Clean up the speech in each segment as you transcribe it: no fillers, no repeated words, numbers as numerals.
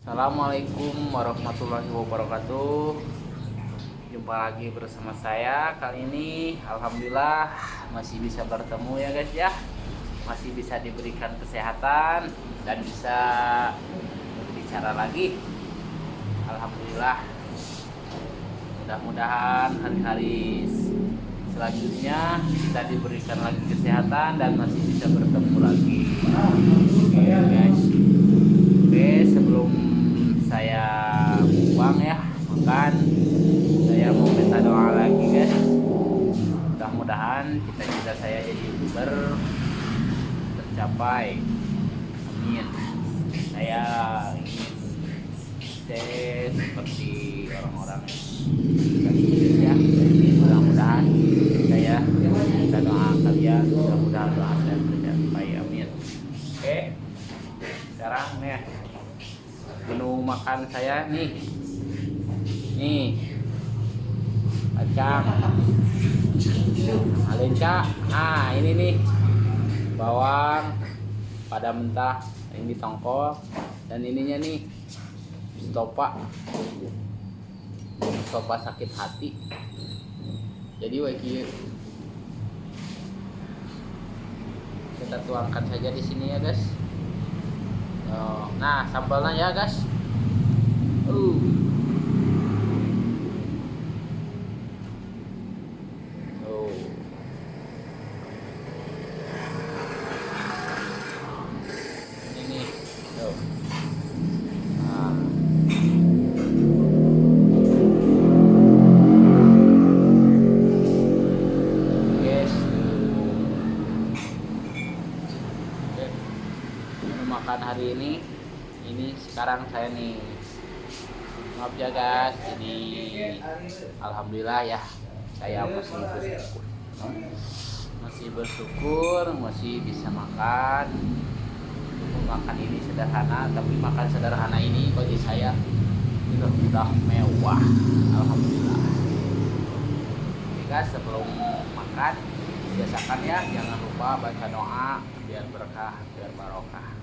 Assalamualaikum warahmatullahi wabarakatuh. Jumpa lagi bersama saya. Kali ini alhamdulillah masih bisa bertemu ya guys ya. Masih bisa diberikan kesehatan dan bisa bicara lagi. Alhamdulillah. Mudah-mudahan hari-hari selanjutnya kita diberikan lagi kesehatan dan masih bisa bertemu lagi. Oke guys. Oke, sebelum saya buang ya makan, saya mau minta doa lagi guys. Mudah-mudahan cita-cita saya jadi YouTuber tercapai, amin. Saya ingin sukses seperti orang-orang ya. Jadi mudah-mudahan saya minta doa kalian, mudah-mudahan doa saya tercapai, amin. Oke, sekarang nih menu makan saya nih kacang alenca. Nah ini nih bawang pada mentah, ini tongkol, dan ininya nih stopa sakit hati. Jadi waki kita tuangkan saja di sini ya guys. Nah sambalnya ya guys. Ini nih. Nah. Guys. Oke. Menu makan hari ini sekarang saya nih, maaf ya guys, ini alhamdulillah ya saya masih bersyukur masih bisa makan. Makan ini sederhana, tapi makan sederhana ini bagi saya sudah mewah, alhamdulillah. Oke guys, sebelum makan biasakan ya, jangan lupa baca doa biar berkah, biar barokah.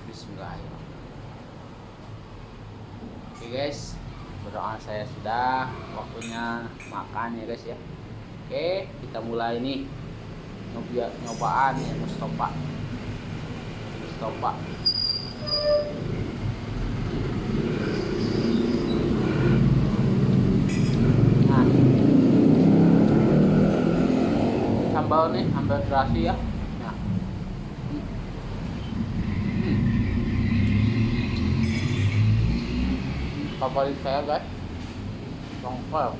Bismillahirrahmanirrahim. Oke guys, berdoa saya sudah, waktunya makan ya guys ya. Oke, kita mulai nih nyobaan ya Mustopa. Nah, sambal nih sambal terasi ya. Nah. Favorit saya guys, tongkol.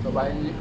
Cobain nih.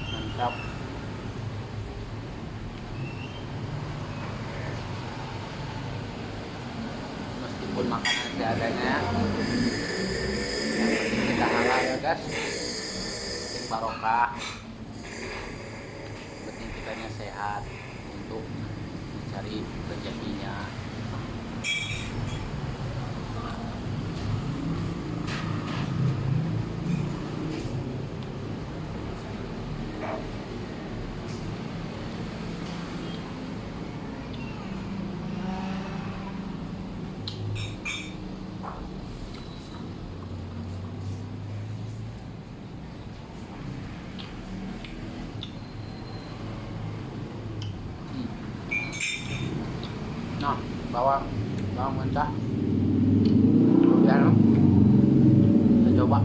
Mantap. Meskipun makanan seadanya, kita halal ya guys, penting barokah, penting kitanya sehat untuk mencari rezekinya. bawang mentah ya, kita coba.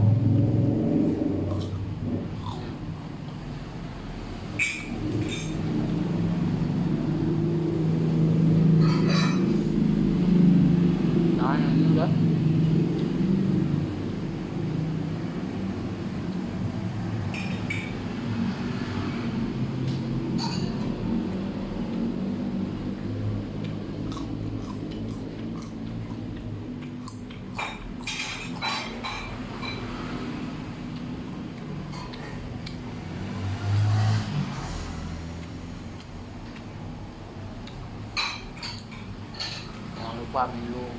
Nah ini udah jangan lupa minum.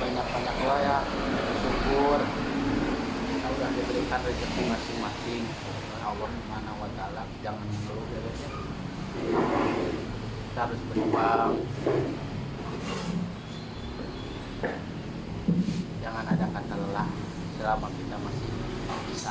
Banyak-banyak doa ya, syukur kita udah diberikan rezeki masing-masing oleh Allah Subhanahu wa taala. Jangan mengeluh ya guys ya. Kita harus berjuang, jangan ada kata lelah selama kita masih bisa.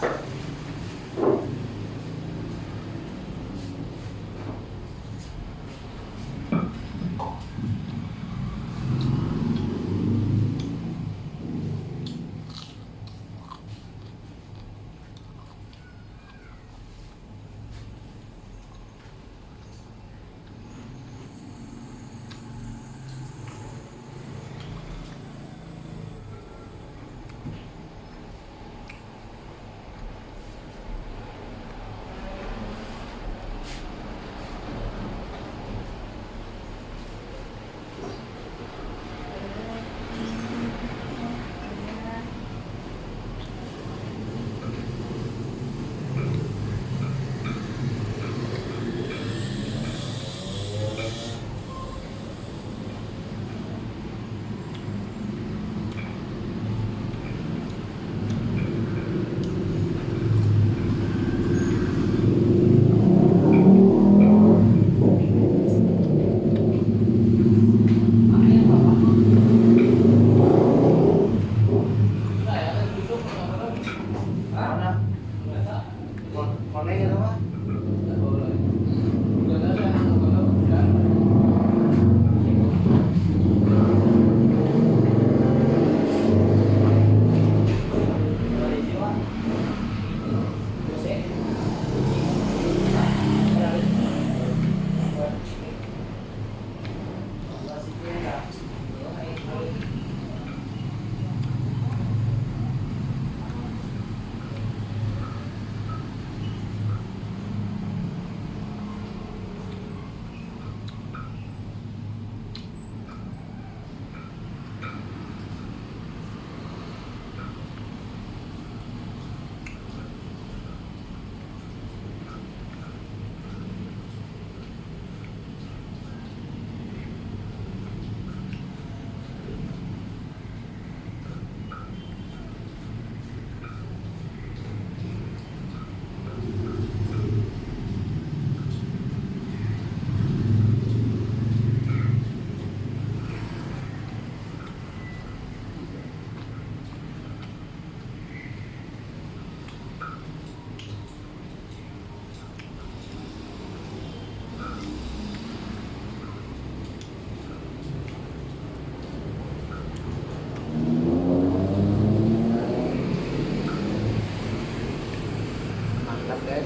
guys.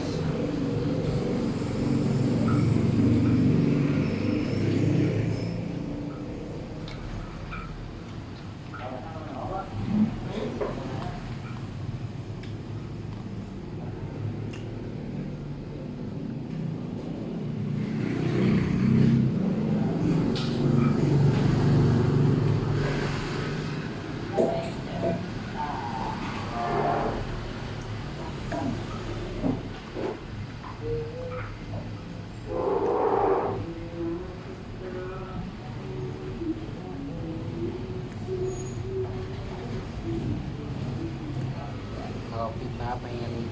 Kalau kita pengen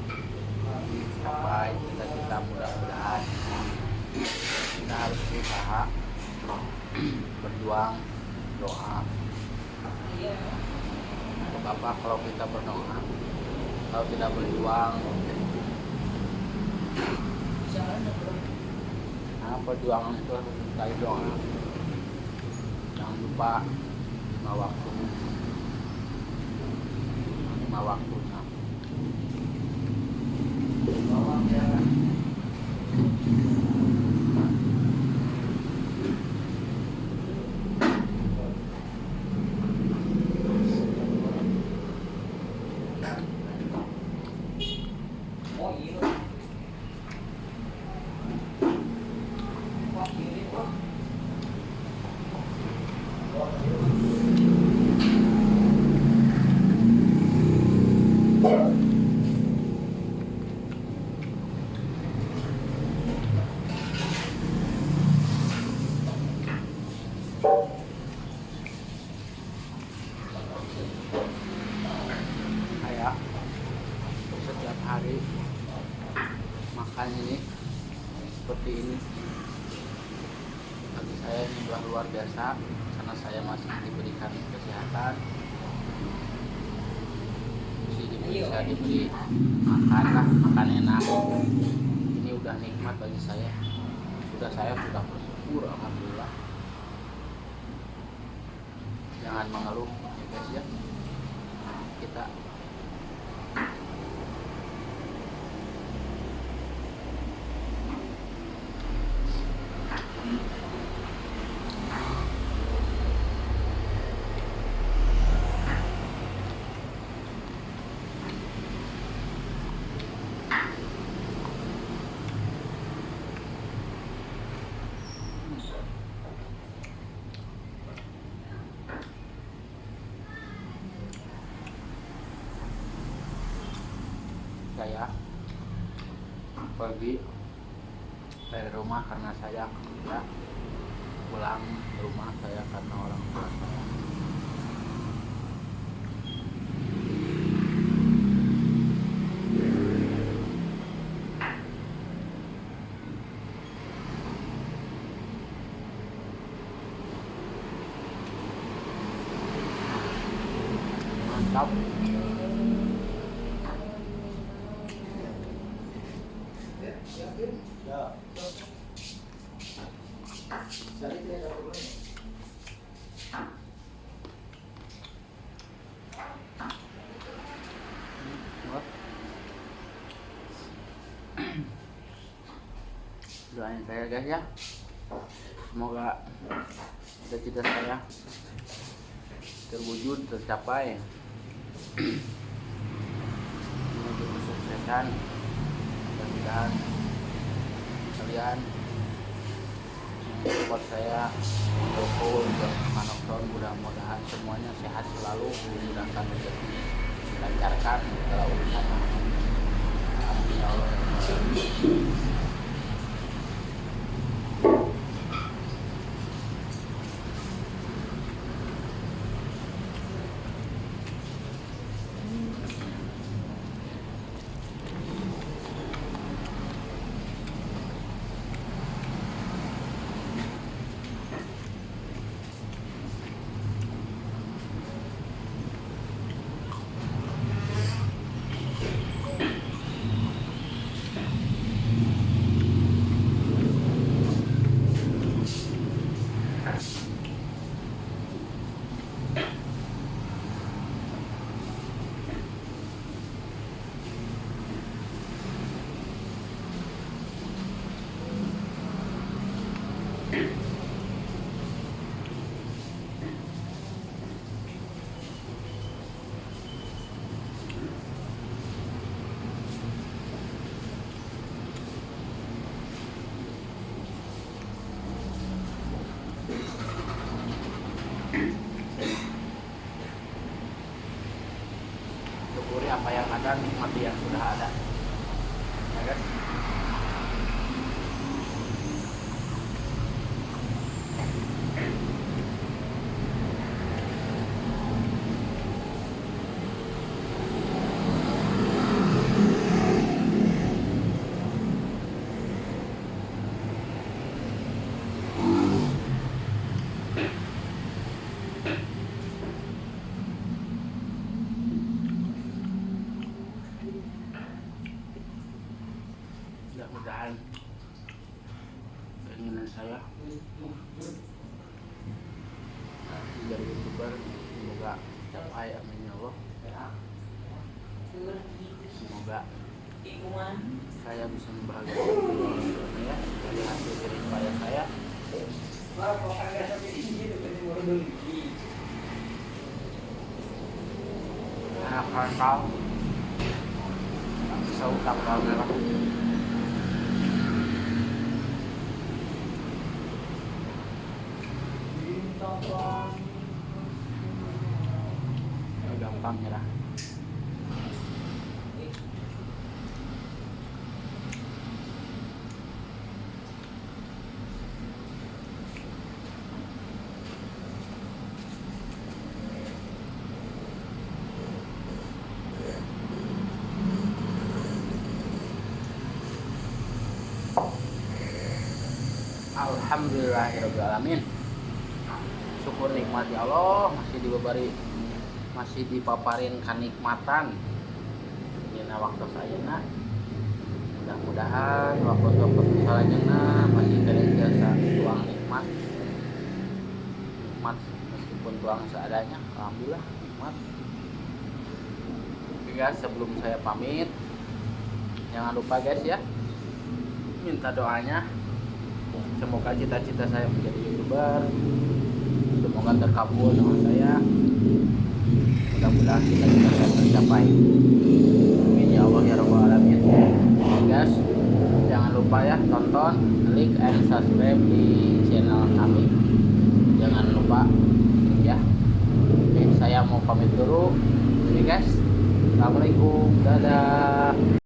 capai cita-cita, mudah-mudahan kita harus berusaha, berjuang, doa. Untuk apa kalau kita berdoa, kalau tidak berjuang? Nah, perjuangan itu harus dari doa. Jangan lupa 5 waktu, 5 waktunya. Saya setiap hari makan ini seperti ini, bagi saya ini luar biasa karena saya masih diberikan kesehatan, bisa diberi makan lah, makan enak. Ini udah nikmat bagi saya, saya sudah bersyukur, alhamdulillah. Jangan mengeluh ya guys ya, kita saya pergi dari rumah karena saya kerja, pulang ke rumah saya karena orang tua saya. Mantap. Doain saya guys ya, semoga cita-cita saya terwujud, tercapai, menuju kesuksesan. Mudah-mudahan kalian support saya, mendukung Manokson, mudah-mudahan semuanya sehat selalu, dimudahkan rezeki, dilancarkan segala urusan. Amin ya Allah. yang ada, nikmati yang sudah ada, ya kan? Mudah-mudahan keinginan saya jadi YouTuber semoga capai, amin ya Allah. Semoga saya bisa membahagiakan orang tuanya dari hasil jerih payah saya. Anak rantau bisa utang merah. Gampang ya lah. Alhamdulillahirobbilalamin. Syukur nikmati Allah masih dipaparin kenikmatan dina waktu sayeuna. Mudah-mudahan waktu selanjutnya masih terbiasa tuang nikmat meskipun tuang seadanya. Alhamdulillah nikmat. Oke guys, sebelum saya pamit, jangan lupa guys ya, minta doanya semoga cita-cita saya menjadi YouTuber semoga terkabul dengan saya. Mudah-mudahan cita-cita saya tercapai, amin ya Allah ya rabbal alamin. Guys, jangan lupa ya tonton, like and subscribe di channel kami, jangan lupa ya. Oke, saya mau pamit dulu. Oke guys, assalamualaikum, dadah.